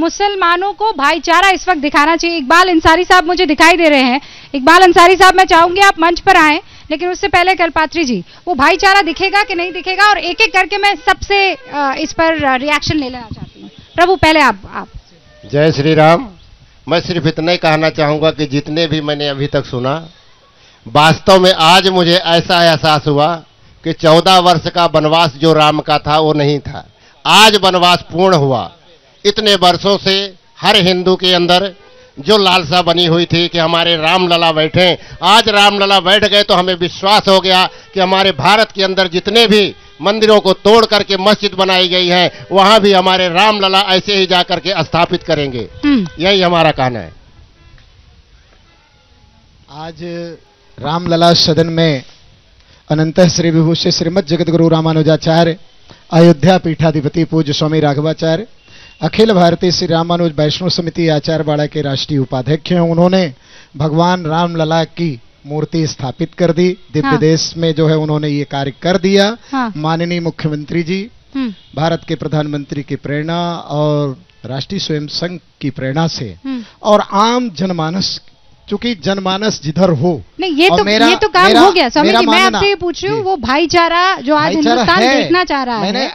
मुसलमानों को भाईचारा इस वक्त दिखाना चाहिए। इकबाल अंसारी साहब मुझे दिखाई दे रहे हैं। इकबाल अंसारी साहब, मैं चाहूंगी आप मंच पर आएं, लेकिन उससे पहले कल्पात्री जी, वो भाईचारा दिखेगा कि नहीं दिखेगा, और एक एक करके मैं सबसे इस पर रिएक्शन ले लेना चाहती हूँ। प्रभु पहले आप। जय श्री राम। मैं सिर्फ इतना ही कहना चाहूंगा कि जितने भी मैंने अभी तक सुना, वास्तव में आज मुझे ऐसा एहसास हुआ कि 14 वर्ष का वनवास जो राम का था वो नहीं था, आज वनवास पूर्ण हुआ। इतने वर्षों से हर हिंदू के अंदर जो लालसा बनी हुई थी कि हमारे रामलला बैठे, आज रामलला बैठ गए तो हमें विश्वास हो गया कि हमारे भारत के अंदर जितने भी मंदिरों को तोड़ करके मस्जिद बनाई गई है, वहां भी हमारे रामलला ऐसे ही जाकर के स्थापित करेंगे। यही हमारा कहना है। आज रामलला सदन में अनंत श्री विभूषित श्रीमद जगत गुरु रामानुजाचार्य, अयोध्या पीठाधिपति पूज्य स्वामी राघवाचार्य, अखिल भारतीय श्री रामानुज वैष्णव समिति आचार्यवाड़ा के राष्ट्रीय उपाध्यक्ष हैं। उन्होंने भगवान रामलला की मूर्ति स्थापित कर दी। दिव्य देश में जो है उन्होंने ये कार्य कर दिया। माननीय मुख्यमंत्री जी, भारत के प्रधानमंत्री की प्रेरणा और राष्ट्रीय स्वयं संघ की प्रेरणा से, और आम जनमानस, चूंकि जनमानस जिधर हो, नहीं ये तो काम हो गया। स्वामी जी, मैं आपसे ये पूछ रही हूँ, वो भाईचारा जो आज हिंदुस्तान देखना चाह रहा है। मैंने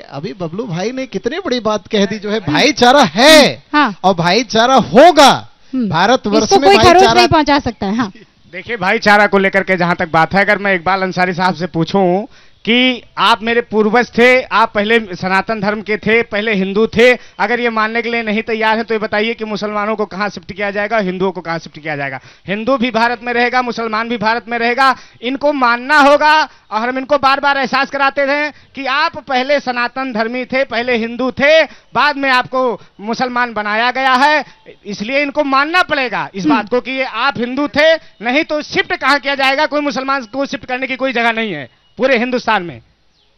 अभी बबलू भाई ने कितनी बड़ी बात कह दी, जो है भाईचारा है और भाईचारा होगा। भारतवर्ष में कोई खरोच नहीं पहुंचा सकता है। देखिए, भाईचारा को लेकर के जहां तक बात है, अगर मैं इकबाल अंसारी साहब से पूछूं कि आप मेरे पूर्वज थे, आप पहले सनातन धर्म के थे, पहले हिंदू थे, अगर ये मानने के लिए नहीं तैयार है तो ये बताइए कि मुसलमानों को कहां शिफ्ट किया जाएगा, हिंदुओं को कहां शिफ्ट किया जाएगा? हिंदू भी भारत में रहेगा, मुसलमान भी भारत में रहेगा। इनको मानना होगा, और हम इनको बार बार एहसास कराते थे कि आप पहले सनातन धर्मी थे, पहले हिंदू थे, बाद में आपको मुसलमान बनाया गया है, इसलिए इनको मानना पड़ेगा इस बात को कि आप हिंदू थे, नहीं तो शिफ्ट कहां किया जाएगा? कोई मुसलमान को शिफ्ट करने की कोई जगह नहीं है पूरे हिंदुस्तान में।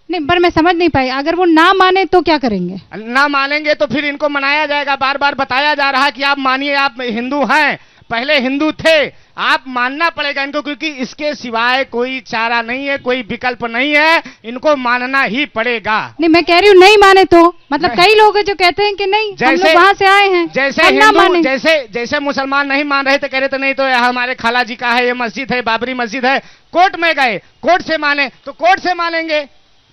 नहीं, पर मैं समझ नहीं पाई, अगर वो ना माने तो क्या करेंगे? ना मानेंगे तो फिर इनको मनाया जाएगा। बार बार बताया जा रहा है कि आप मानिए, आप हिंदू हैं, पहले हिंदू थे, आप मानना पड़ेगा इनको, क्योंकि इसके सिवाय कोई चारा नहीं है, कोई विकल्प नहीं है, इनको मानना ही पड़ेगा। नहीं, मैं कह रही हूँ नहीं माने तो, मतलब कई लोग जो कहते हैं कि नहीं, हम लोग वहां से आए हैं, जैसे हिंदू, जैसे मुसलमान नहीं मान रहे थे, कह रहे थे नहीं तो हमारे खाला जी का है, ये मस्जिद है, बाबरी मस्जिद है, कोर्ट में गए, कोर्ट से माने तो कोर्ट से मानेंगे।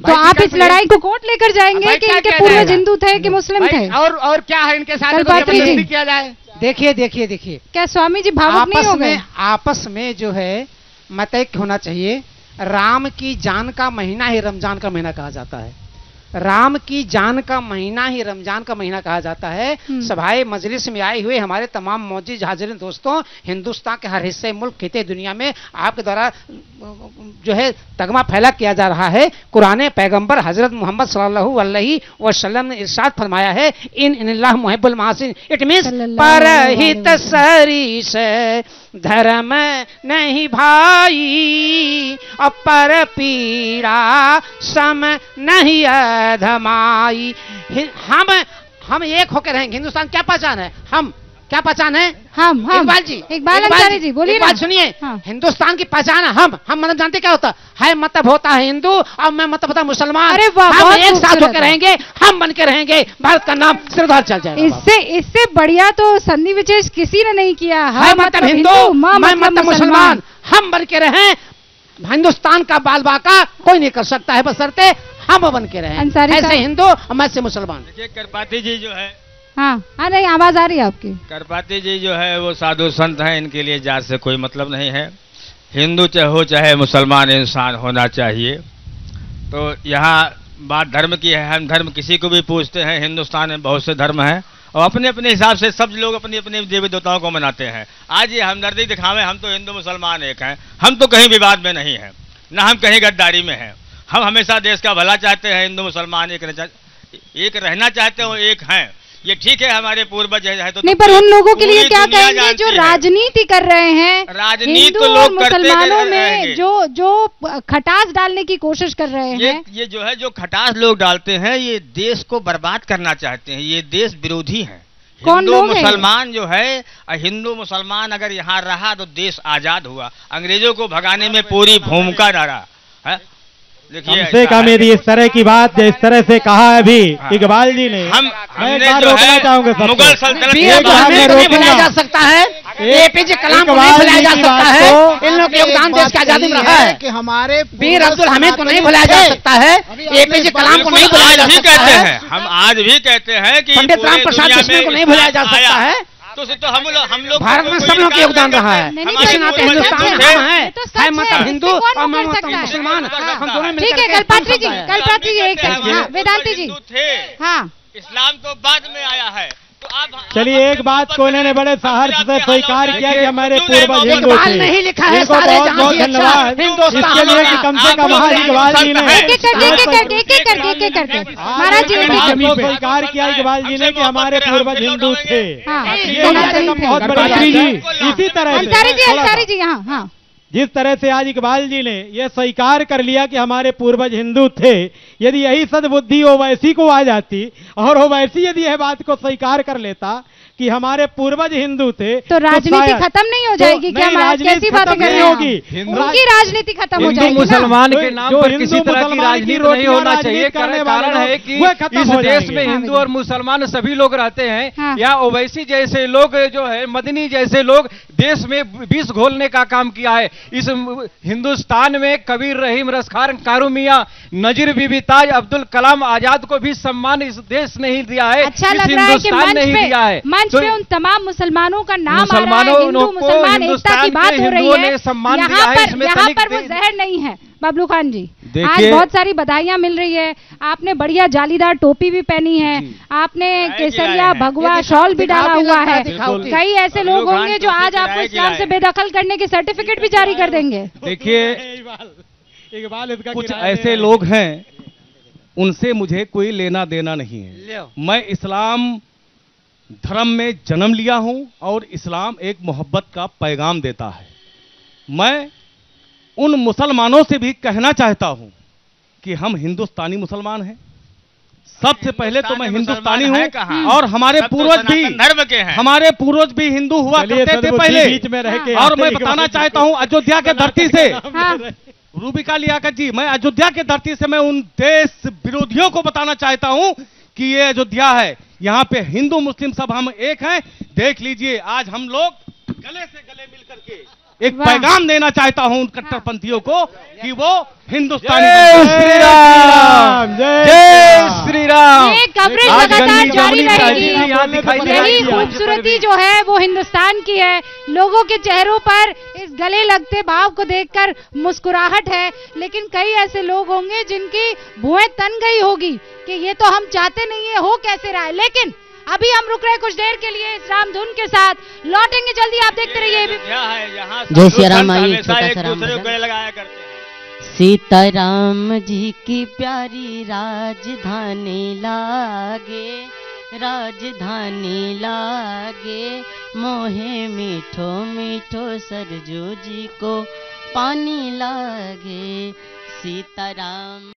तो आप इस लड़ाई को कोर्ट लेकर जाएंगे कि इनके पूर्वज हिंदू थे कि मुस्लिम थे? और क्या है इनके साथ जबरदस्ती किया जाए? देखिए क्या स्वामी जी भावुक नहीं हो गए? आपस में जो है मतैक्य होना चाहिए। राम की जान का महीना ही रमजान का महीना कहा जाता है। राम की जान का महीना ही रमजान का महीना कहा जाता है। सभाए मजलिस में आए हुए हमारे तमाम मौजूद हाजिरीन दोस्तों, हिंदुस्तान के हर हिस्से, मुल्क, खिते, दुनिया में आपके द्वारा जो है तगमा फैला किया जा रहा है। कुरान पैगंबर हजरत मोहम्मद सल्लल्लाहु अलैहि वसल्लम ने इरशाद फरमाया है, इन्नल्लाह मुहिब्बुल मुहसिन। इट मींस परहित सरिस धर्म नहीं भाई, और पर पीड़ा सम नहीं धमाई। हम एक होकर रहेंगे। हिंदुस्तान क्या पहचान है? हम क्या पहचान है? हम इकबाल अंसारी जी बोलिए ना। सुनिए, हिंदुस्तान की पहचान है हम मतलब जानते क्या होता है? मतलब होता है हिंदू और मैं मतलब होता मुसलमान। अरे वाह, हम एक साथ होकर रहेंगे, हम बन के रहेंगे, भारत का नाम सिरदार चल जाएगा। इससे बढ़िया तो संधि विशेष किसी ने नहीं किया। है मतलब हिंदू, मैं मतलब मुसलमान, हम बन के रहें। हिंदुस्तान का बाल बाका कोई नहीं कर सकता है, बशर्ते हम बन के रहें। ऐसे हिंदू और मैं से मुसलमान। देखिए, करपाती जी जो है, हाँ नहीं, आवाज आ रही है आपकी। करपाती जी जो है वो साधु संत हैं, इनके लिए जात से कोई मतलब नहीं है। हिंदू चाहे मुसलमान इंसान होना चाहिए। तो यहाँ बात धर्म की है, हम धर्म किसी को भी पूछते हैं। हिंदुस्तान में बहुत से धर्म हैं और अपने अपने हिसाब से सब लोग अपने अपने देवी देवताओं को मनाते हैं। आज ये हमदर्दी दिखावे, हम तो हिंदू मुसलमान एक हैं, हम तो कहीं विवाद में नहीं हैं, ना हम कहीं गद्दारी में हैं। हम हमेशा देश का भला चाहते हैं, हिंदू मुसलमान एक रहना चाहते हो, एक हैं। ये ठीक है, हमारे पूर्वज है तो नहीं, पर उन लोगों के लिए क्या कहेंगे जो राजनीति कर रहे हैं? राजनीति तो लोग मुसलमानों में जो खटास डालने की कोशिश कर रहे हैं, ये जो है, जो खटास लोग डालते हैं, ये देश को बर्बाद करना चाहते हैं, ये देश विरोधी हैं। हिंदू मुसलमान जो है, हिंदू मुसलमान अगर यहाँ रहा तो देश आजाद हुआ। अंग्रेजों को भगाने में पूरी भूमिका डाला है, हमसे कम यदि इस तरह की बात जिस तरह से कहा है अभी इकबाल जी ने, मैं एक बात रोकना चाहूंगा मुगल सल्तनत नहीं भुलाया जा सकता है, एपीजे कलाम को नहीं भुलाया जा सकता है, इन लोगों के योगदान देश की आजादी में रहा है कि हमारे वीर अब्दुल हमीद को नहीं भुलाया जा सकता है, एपीजे कलाम को नहीं भुलाया जा सकता है, हम आज भी कहते हैं कि पंडित राम प्रसाद बिस्मिल को नहीं भुलाया जा सकता है। तो हम लोग भारत में सब लोग का योगदान रहा है। इस नाते हिंदुस्तान में हम हैं मतलब हिंदू और मुसलमान, हम दोनों ठीक है। कल्पात्री जी एक सेकंड, वेदांती जी, हाँ, इस्लाम तो बाद में आया है, तो आप चलिए एक बात को इन्होंने बड़े साहस से स्वीकार किया कि हमारे पूर्वज हिंदू थे। नहीं लिखा है इनको बहुत बहुत धन्यवाद इसके लिए कि कम से कम इकबाल जी ने एक एक करके महाराज जी को स्वीकार किया इकबाल जी ने कि हमारे पूर्वज हिंदू थे। हाँ, बहुत बड़ी जी इसी तरह अंसारी जी, हाँ, जिस तरह से आज इकबाल जी ने यह स्वीकार कर लिया कि हमारे पूर्वज हिंदू थे, यदि यही सद्बुद्धि ओवैसी को आ जाती और ओवैसी यदि यह बात को स्वीकार कर लेता कि हमारे पूर्वज हिंदू थे, तो राजनीति खत्म नहीं हो जाएगी क्या? कैसी बातें कर रहे होगी? उनकी राजनीति खत्म हो जाएगी। मुसलमान के नाम पर किसी तरह की राजनीति नहीं होना चाहिए। कारण है कि इस देश में हिंदू और मुसलमान सभी लोग रहते हैं। या ओवैसी जैसे लोग जो है, मदनी जैसे लोग देश में विष घोलने का काम किया है। इस हिंदुस्तान में कबीर रहीम रसखार कारूमिया नजीर बीबी ताज अब्दुल कलाम आजाद को भी सम्मान इस देश ने ही दिया है। अच्छा लग रहा है कि मंच पे उन तमाम मुसलमानों का नाम आ रहा है, हिंदू मुसलमान एकता की बात हो रही है। यहाँ पर वो जहर नहीं है। बबलू खान जी, आज बहुत सारी बधाइयां मिल रही है। आपने बढ़िया जालीदार टोपी भी पहनी है, आपने केसरिया भगवा शॉल भी डाला हुआ है। कई ऐसे लोग होंगे जो आज आपको इस्लाम से बेदखल करने की सर्टिफिकेट भी जारी कर देंगे। देखिए, कुछ ऐसे लोग हैं, उनसे मुझे कोई लेना देना नहीं है। मैं इस्लाम धर्म में जन्म लिया हूं और इस्लाम एक मोहब्बत का पैगाम देता है। मैं उन मुसलमानों से भी कहना चाहता हूं कि हम हिंदुस्तानी मुसलमान हैं। सबसे पहले तो मैं हिंदुस्तानी हूं और हमारे पूर्वज भी धर्म के हैं। हमारे पूर्वज भी हिंदू हुआ करते थे पहले। बीच में रह के और मैं बताना चाहता हूं अयोध्या के धरती से, रूबिका लियाकत जी, मैं अयोध्या के धरती से मैं उन देश विरोधियों को बताना चाहता हूं कि ये अयोध्या है, यहाँ पे हिंदू मुस्लिम सब हम एक हैं। देख लीजिए, आज हम लोग गले से गले मिलकर के एक पैगाम देना चाहता हूं उन कट्टरपंथियों को कि वो हिंदुस्तानी। जय श्री राम, जय श्री राम। ये कवरेज लगातार जारी रहेगी। यही खूबसूरती जो है वो हिंदुस्तान की है। लोगों के चेहरों पर इस गले लगते भाव को देखकर मुस्कुराहट है, लेकिन कई ऐसे लोग होंगे जिनकी भुएं तन गई होगी कि ये तो हम चाहते नहीं है, हो कैसे रहा है। लेकिन अभी हम रुक रहे कुछ देर के लिए इस राम धुन के साथ, लौटेंगे जल्दी, आप देखते रहिए। जय श्री राम। आइए छोटा सा राम लगाया करते हैं। सीताराम जी की प्यारी राजधानी लागे, राजधानी लागे, मोहे मीठो मीठो सरजू जी को पानी लागे। सीताराम।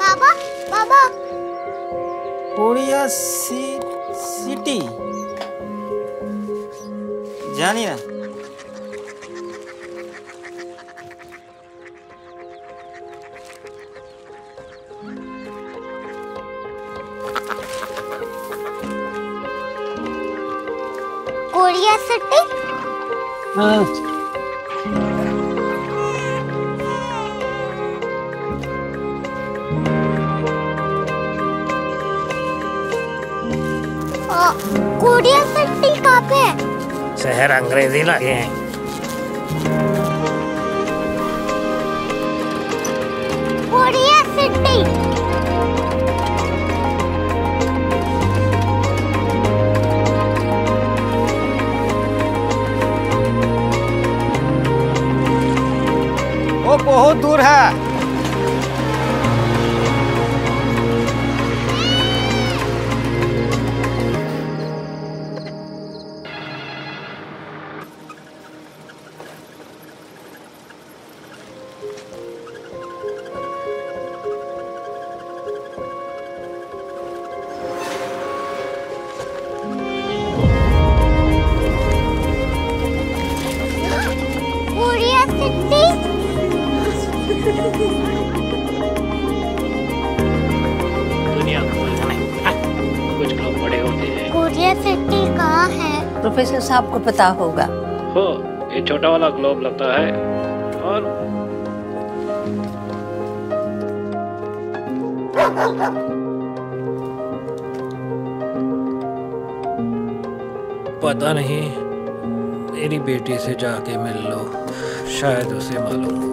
बाबा बाबा, कोरिया सिटी जानी ना? Korea city? हाँ। कोरिया सिटी कहाँ पे है? शहर अंग्रेजी लगे हैं। Korea city. वो बहुत दूर है। प्रोफेसर साहब को पता होगा। हो, ये छोटा वाला ग्लोब लगता है और पता नहीं, मेरी बेटी से जाके मिल लो, शायद उसे मालूम हो।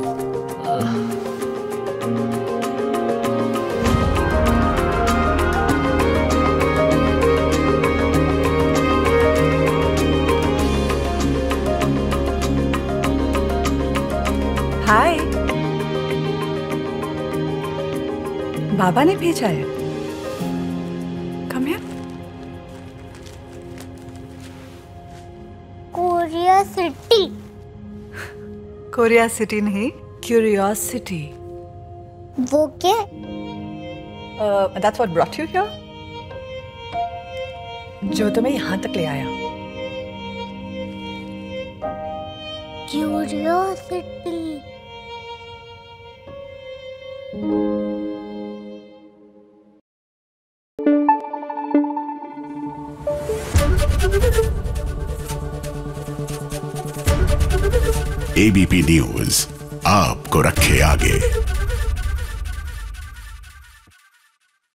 हाय, बाबा ने भेजा है। Come here. Korea city. Korea city नहीं, क्यूरियोसिटी। वो क्या? That's what brought you here? जो तुम्हें यहाँ तक ले आया। क्यूरियोसिटी। एबीपी न्यूज आपको रखे आगे।